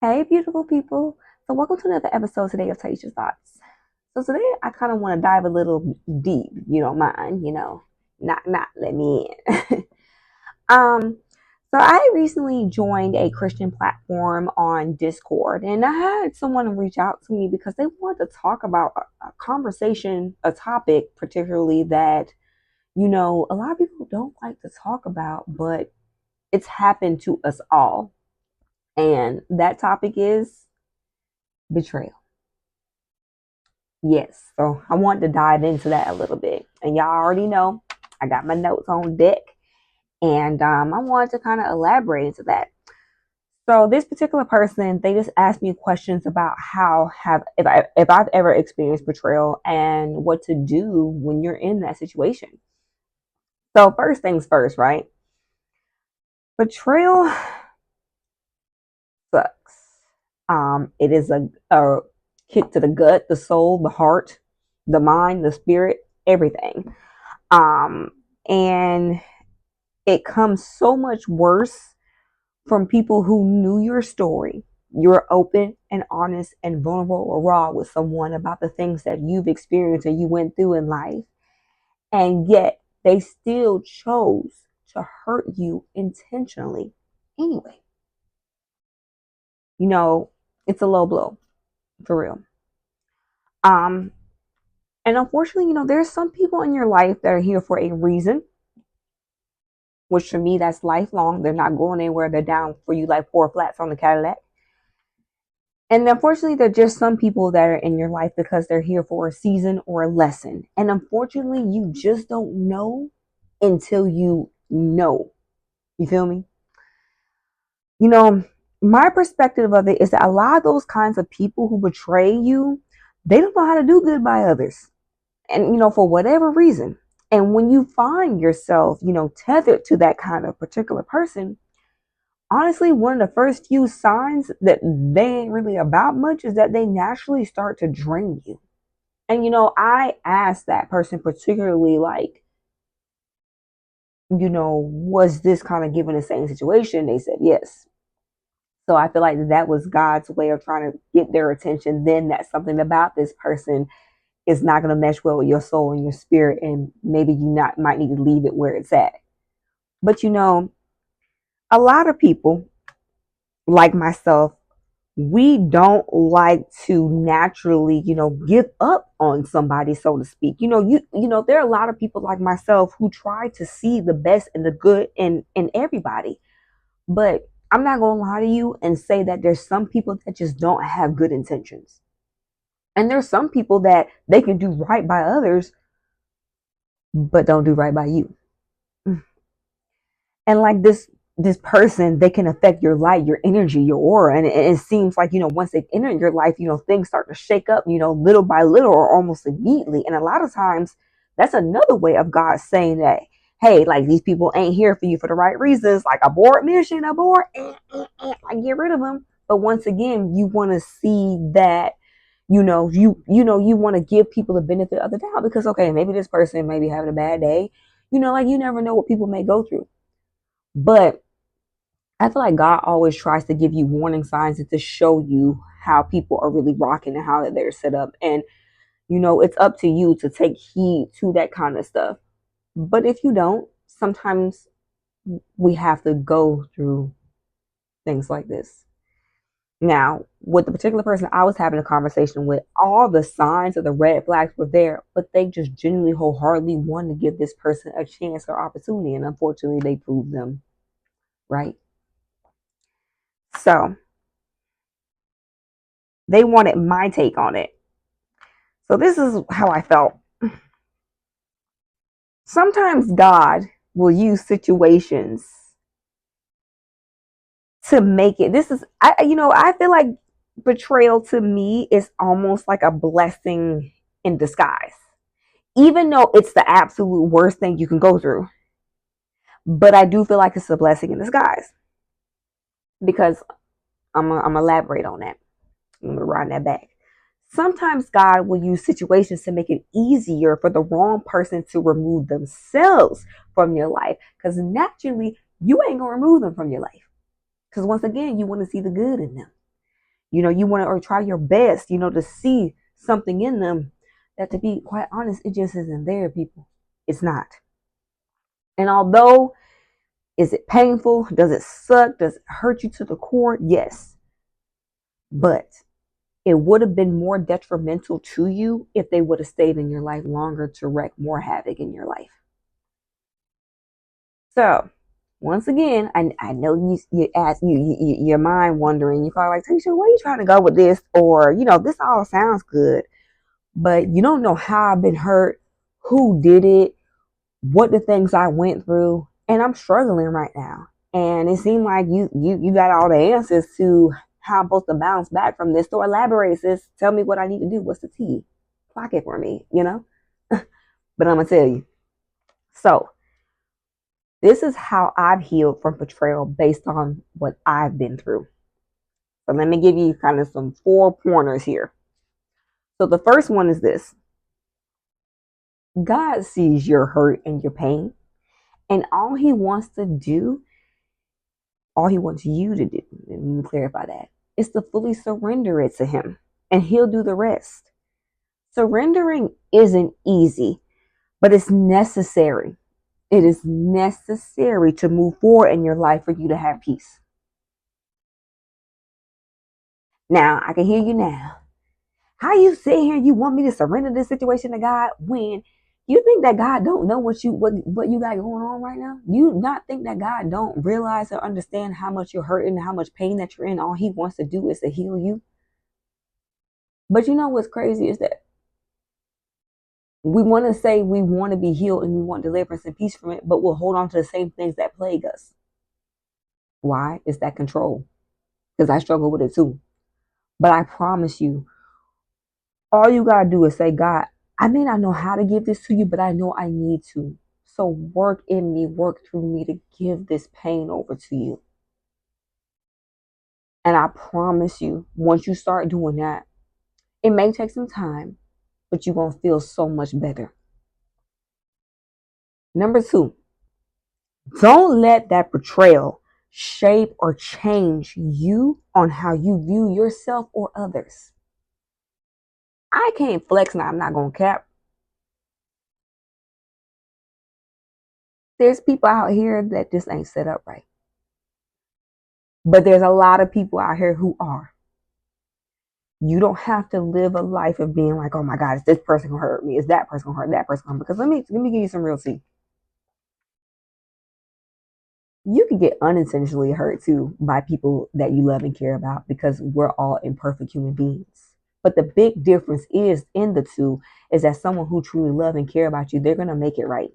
Hey, beautiful people. So, welcome to another episode today of Taste Your Thoughts. So, today I kind of want to dive a little deep, if you don't mind, not let me in. um, so I recently joined a Christian platform on Discord, and I had someone reach out to me because they wanted to talk about a conversation, a topic, particularly that, a lot of people don't like to talk about, but it's happened to us all. And that topic is betrayal. Yes, so I wanted to dive into that a little bit. And y'all already know I got my notes on deck. And I wanted to kind of elaborate into that. So this particular person, they just asked me questions about how have if I've ever experienced betrayal and what to do when you're in that situation. So first things first, right? Betrayal sucks. It is a kick to the gut, the soul, the heart, the mind, the spirit, everything. Um, and it comes so much worse from people who knew your story. You're open and honest and vulnerable or raw with someone about the things that you've experienced and you went through in life. And yet they still chose to hurt you intentionally anyway. You know, it's a low blow for real. Um, and unfortunately, there's some people in your life that are here for a reason, which to me, that's lifelong. They're not going anywhere. They're down for you like four flats on the Cadillac. And unfortunately, there are just some people that are in your life because they're here for a season or a lesson. And unfortunately, you just don't know until you know. You feel me? You know, my perspective of it is that a lot of those kinds of people who betray you, they don't know how to do good by others. And, for whatever reason. And when you find yourself, tethered to that kind of particular person, honestly, one of the first few signs that they ain't really about much is that they naturally start to drain you. And I asked that person particularly, like, was this kind of given the same situation? They said yes. So I feel like that was God's way of trying to get their attention. Then that something about this person is not going to mesh well with your soul and your spirit, and maybe you not might need to leave it where it's at. But a lot of people like myself, we don't like to naturally, give up on somebody, so to speak. There are a lot of people like myself who try to see the best and the good in everybody. But I'm not gonna lie to you and say that there's some people that just don't have good intentions. And there's some people that they can do right by others, but don't do right by you. And like this person, they can affect your light, your energy, your aura. And it seems like, once they enter your life, things start to shake up, little by little or almost immediately. And a lot of times that's another way of God saying that, hey, like these people ain't here for you for the right reasons, like abort mission, abort, like get rid of them. But once again, you want to see that, you want to give people the benefit of the doubt because, okay, maybe this person may be having a bad day. Like you never know what people may go through. But I feel like God always tries to give you warning signs and to show you how people are really rocking and how they're set up. And, it's up to you to take heed to that kind of stuff. But if you don't, sometimes we have to go through things like this. Now, with the particular person I was having a conversation with, all the signs of the red flags were there, but they just genuinely wholeheartedly wanted to give this person a chance or opportunity. And unfortunately, they proved them right. So they wanted my take on it. So this is how I felt. Sometimes God will use situations to make it. I feel like betrayal to me is almost like a blessing in disguise. Even though it's the absolute worst thing you can go through. But I do feel like it's a blessing in disguise. Because I'm elaborate on that. I'm gonna run that back. Sometimes God will use situations to make it easier for the wrong person to remove themselves from your life. Because naturally, you ain't going to remove them from your life. Because once again, you want to see the good in them. You want to or try your best, to see something in them that, to be quite honest, it just isn't there, people. It's not. And although, is it painful? Does it suck? Does it hurt you to the core? Yes. But it would have been more detrimental to you if they would have stayed in your life longer to wreak more havoc in your life. So, once again, I know you ask your mind wondering. You probably like, Taisha, where are you trying to go with this? Or this all sounds good, but you don't know how I've been hurt, who did it, what the things I went through, and I'm struggling right now. And it seemed like you got all the answers to how I'm supposed to bounce back from this. So elaborate, sis. Tell me what I need to do. What's the tea? Clock it for me. But I'm gonna tell you. So this is how I've healed from betrayal based on what I've been through. So let me give you kind of some 4 pointers here. So the first one is this: God sees your hurt and your pain, and all He wants you to do, let me clarify that, is to fully surrender it to Him, and He'll do the rest. Surrendering isn't easy, but it's necessary. It is necessary to move forward in your life for you to have peace. Now, I can hear you now. How you sit here and you want me to surrender this situation to God when you think that God don't know what you got going on right now? You not think that God don't realize or understand how much you're hurting, how much pain that you're in? All He wants to do is to heal you. But you know what's crazy is that we want to say we want to be healed and we want deliverance and peace from it, but we'll hold on to the same things that plague us. Why? It's that control. Because I struggle with it too. But I promise you, all you got to do is say, God, I may not know how to give this to you, but I know I need to. So work in me, work through me to give this pain over to you. And I promise you, once you start doing that, it may take some time, but you're going to feel so much better. Number 2, don't let that betrayal shape or change you on how you view yourself or others. I can't flex now. I'm not going to cap. There's people out here that just ain't set up right. But there's a lot of people out here who are. You don't have to live a life of being like, oh my God, is this person gonna hurt me? Is that person gonna hurt that person gonna hurt? Because let me give you some real tea. You can get unintentionally hurt too by people that you love and care about, because we're all imperfect human beings. But the big difference is in the two is that someone who truly love and care about you, they're gonna make it right.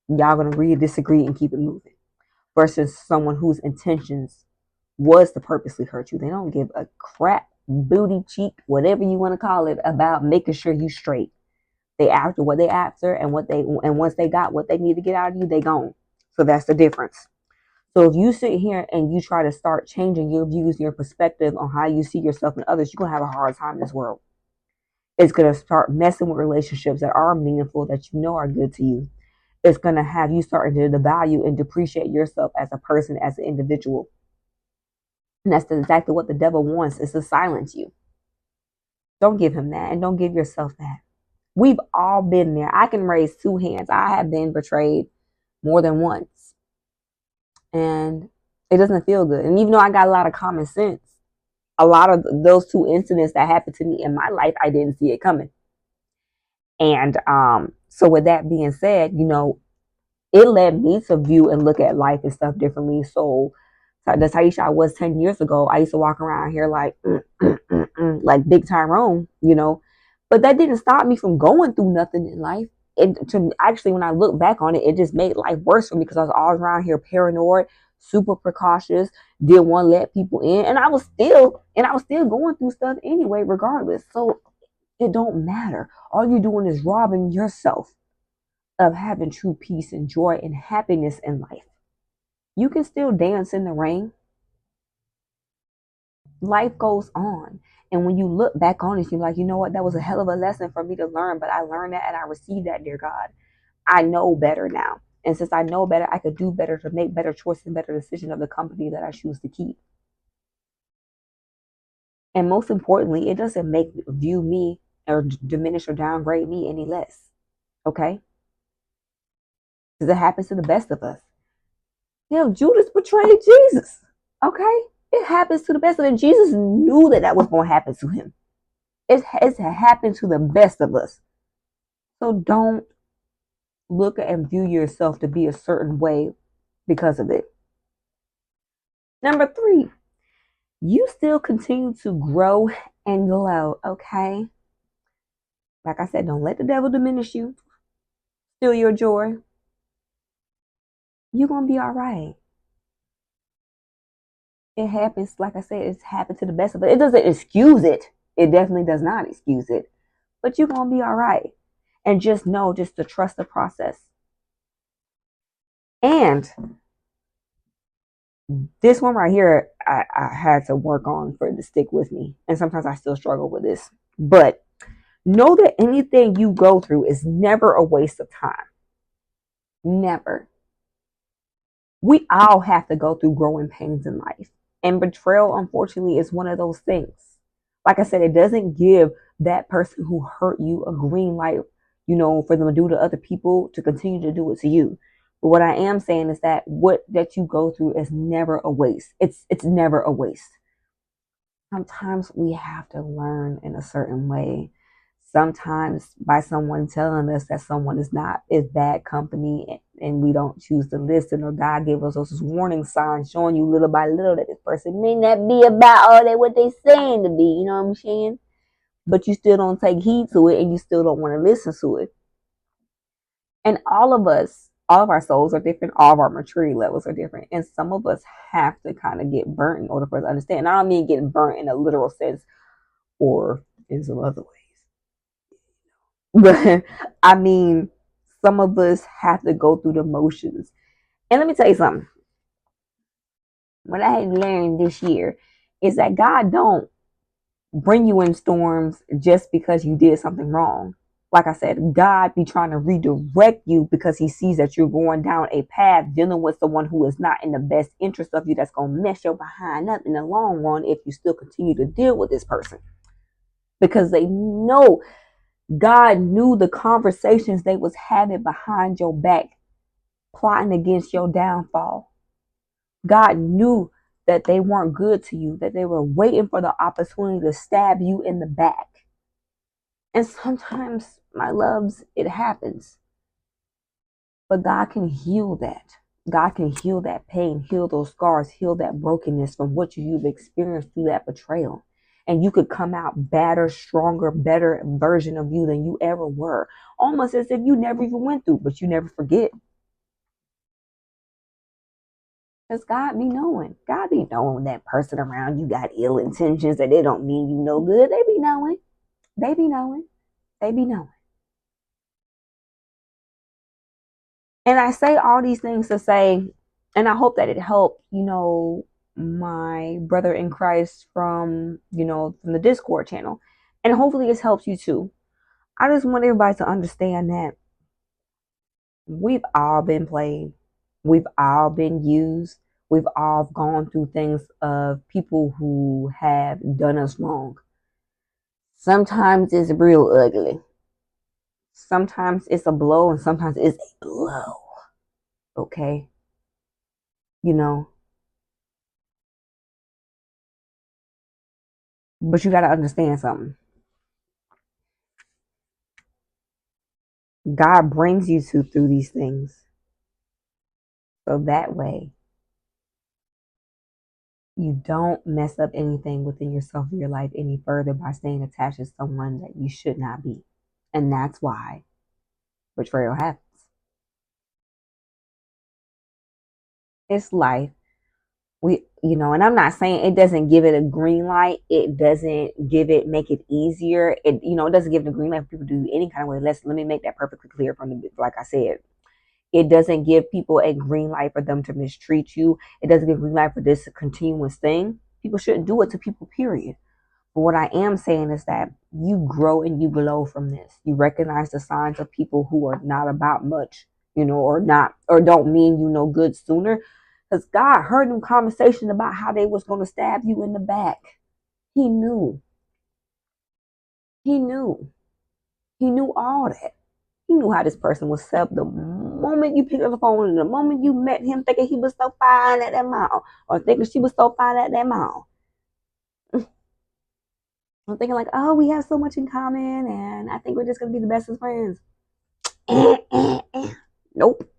Y'all gonna agree, disagree, and keep it moving. Versus someone whose intentions was to purposely hurt you. They don't give a crap, booty cheek, whatever you want to call it, about making sure you straight. They after what they after, and once they got what they need to get out of you, they gone. So that's the difference. So if you sit here and you try to start changing your views, your perspective on how you see yourself and others, you're gonna have a hard time in this world. It's gonna start messing with relationships that are meaningful, that you know are good to you. It's gonna have you starting to devalue and depreciate yourself as a person, as an individual. And that's exactly what the devil wants, is to silence you. Don't give him that, and don't give yourself that. We've all been there. I can raise 2 hands. I have been betrayed more than once. And it doesn't feel good. And even though I got a lot of common sense, a lot of those 2 incidents that happened to me in my life, I didn't see it coming. And so with that being said, it led me to view and look at life and stuff differently. So the Taisha I was 10 years ago, I used to walk around here like, like Big Tyrone. But that didn't stop me from going through nothing in life. Actually, when I look back on it, it just made life worse for me, because I was always around here paranoid, super precautious, didn't want to let people in, and I was still going through stuff anyway, regardless. So it don't matter. All you're doing is robbing yourself of having true peace and joy and happiness in life. You can still dance in the rain. Life goes on. And when you look back on it, you're like, you know what? That was a hell of a lesson for me to learn. But I learned that and I received that, dear God. I know better now. And since I know better, I could do better to make better choices and better decisions of the company that I choose to keep. And most importantly, it doesn't make view me or diminish or downgrade me any less. Okay? Because it happens to the best of us. Judas betrayed Jesus. Okay? It happens to the best of us. Jesus knew that that was going to happen to him. It's happened to the best of us. So don't look and view yourself to be a certain way because of it. Number 3, you still continue to grow and glow, okay? Like I said, don't let the devil diminish you, steal your joy. You're going to be all right. It happens, like I said, it's happened to the best of us. It doesn't excuse it. It definitely does not excuse it. But you're going to be all right. And just know, just to trust the process. And this one right here, I had to work on for it to stick with me. And sometimes I still struggle with this. But know that anything you go through is never a waste of time. Never. We all have to go through growing pains in life. And betrayal, unfortunately, is one of those things. Like I said, it doesn't give that person who hurt you a green light, for them to do to other people to continue to do it to you. But what I am saying is that what that you go through is never a waste. It's never a waste. Sometimes we have to learn in a certain way. Sometimes by someone telling us that someone is bad company, and we don't choose to listen, or God gave us those warning signs showing you little by little that this person may not be about all that what they saying to be, you know what I'm saying? But you still don't take heed to it, and you still don't want to listen to it. And all of our souls are different, all of our maturity levels are different. And some of us have to kind of get burnt in order for us to understand. And I don't mean getting burnt in a literal sense or in some other ways. But I mean, some of us have to go through the motions. And let me tell you something. What I had learned this year is that God don't bring you in storms just because you did something wrong. Like I said, God be trying to redirect you because he sees that you're going down a path dealing with someone who is not in the best interest of you, that's going to mess your behind up in the long run if you still continue to deal with this person. Because they know God knew the conversations they was having behind your back, plotting against your downfall. God knew that they weren't good to you, that they were waiting for the opportunity to stab you in the back. And sometimes, my loves, it happens. But God can heal that. God can heal that pain, heal those scars, heal that brokenness from what you've experienced through that betrayal. And you could come out better, stronger, better version of you than you ever were. Almost as if you never even went through, but you never forget. Because God be knowing. God be knowing that person around you got ill intentions, that they don't mean you no good. They be knowing. They be knowing. They be knowing. And I say all these things to say, and I hope that it helped, my brother in Christ from the Discord channel. And hopefully this helps you too. I just want everybody to understand that we've all been played. We've all been used. We've all gone through things of people who have done us wrong. Sometimes it's real ugly. Sometimes it's a blow, and sometimes it's a blow. Okay? You know, but you got to understand something. God brings you through these things. So that way, you don't mess up anything within yourself or your life any further by staying attached to someone that you should not be. And that's why betrayal happens. It's life. And I'm not saying it doesn't give it a green light. It doesn't make it easier. It doesn't give it a green light for people to do any kind of way. Let me make that perfectly clear like I said. It doesn't give people a green light for them to mistreat you. It doesn't give a green light for this continuous thing. People shouldn't do it to people, period. But what I am saying is that you grow and you glow from this. You recognize the signs of people who are not about much, or don't mean you no good sooner. Because God heard them conversation about how they was going to stab you in the back. He knew. He knew. He knew all that. He knew how this person was set up the moment you picked up the phone and the moment you met him thinking he was so fine at that mall or thinking she was so fine at that mall. I'm thinking like, oh, we have so much in common and I think we're just going to be the best of friends. Nope.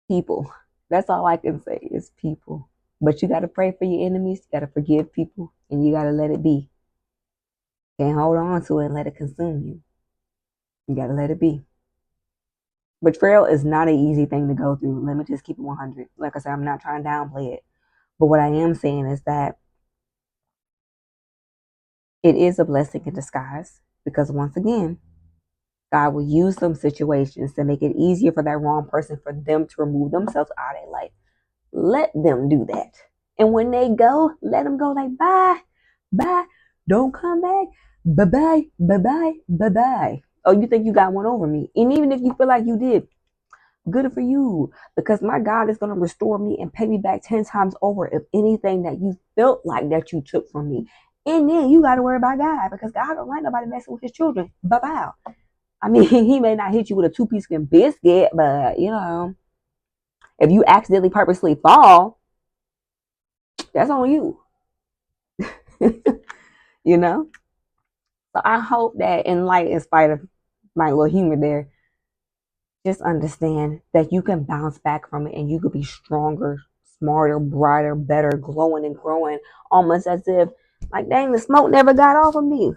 People. That's all I can say is people. But you got to pray for your enemies. You got to forgive people and you got to let it be. Can't hold on to it and let it consume you. You got to let it be. Betrayal is not an easy thing to go through. Let me just keep it 100. Like I said, I'm not trying to downplay it. But what I am saying is that it is a blessing in disguise because once again, God will use some situations to make it easier for that wrong person for them to remove themselves out of their life. Let them do that. And when they go, let them go like bye, bye, don't come back, bye bye, bye bye, bye bye. Oh, you think you got one over me? And even if you feel like you did, good for you. Because my God is going to restore me and pay me back 10 times over if anything that you felt like that you took from me. And then you got to worry about God because God don't like nobody messing with his children. Bye bye. I mean, he may not hit you with a 2-piece biscuit, but you know, if you accidentally purposely fall, that's on you. You know? So I hope that in spite of my little humor there, just understand that you can bounce back from it and you could be stronger, smarter, brighter, better, glowing and growing, almost as if, like, dang, the smoke never got off of me.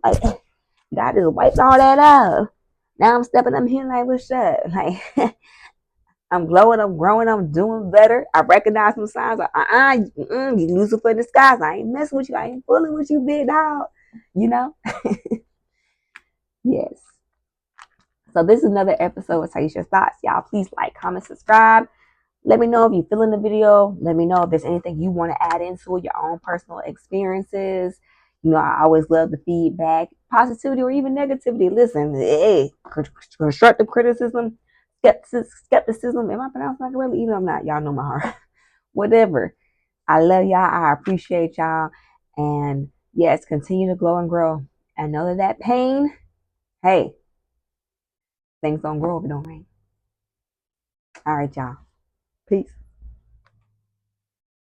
Like, God just wiped all that out. Now I'm stepping up here like, what's up? Like, I'm glowing, I'm growing, I'm doing better. I recognize some signs like, you Lucifer in disguise. I ain't messing with you. I ain't fooling with you, big dog. You know? Yes. So this is another episode of Taisha's Thoughts. Y'all, please like, comment, subscribe. Let me know if you're feeling the video. Let me know if there's anything you want to add into it, your own personal experiences. You know, I always love the feedback, positivity or even negativity. Listen, hey, constructive criticism, skepticism. Am I pronouncing that correctly? Even if I'm not, y'all know my heart. Whatever. I love y'all. I appreciate y'all. And yes, continue to glow and grow. And know that pain, hey, things don't grow if it don't rain. All right, y'all. Peace.